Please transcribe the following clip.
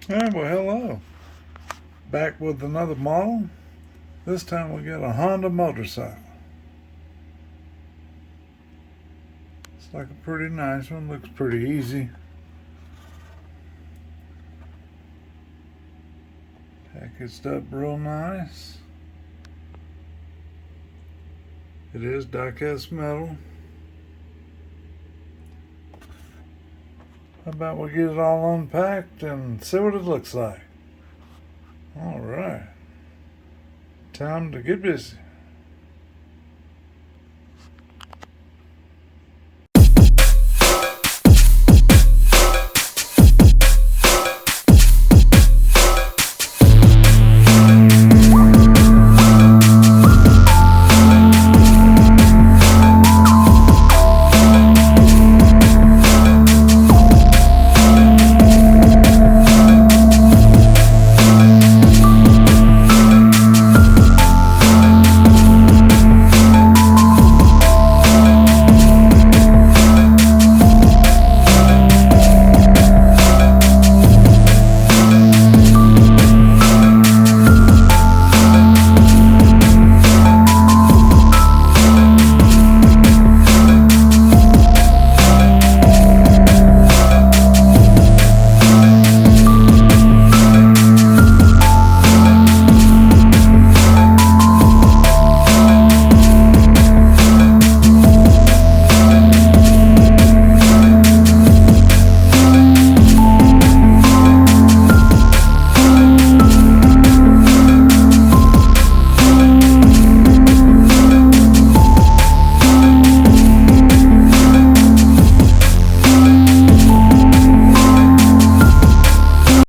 Well, hello. Back with another model. This time we got a Honda motorcycle. It's like a pretty nice one. Looks pretty easy. Packaged up real nice. It is die-cast metal. How about we get it all unpacked and see what it looks like? All right. Time to get busy.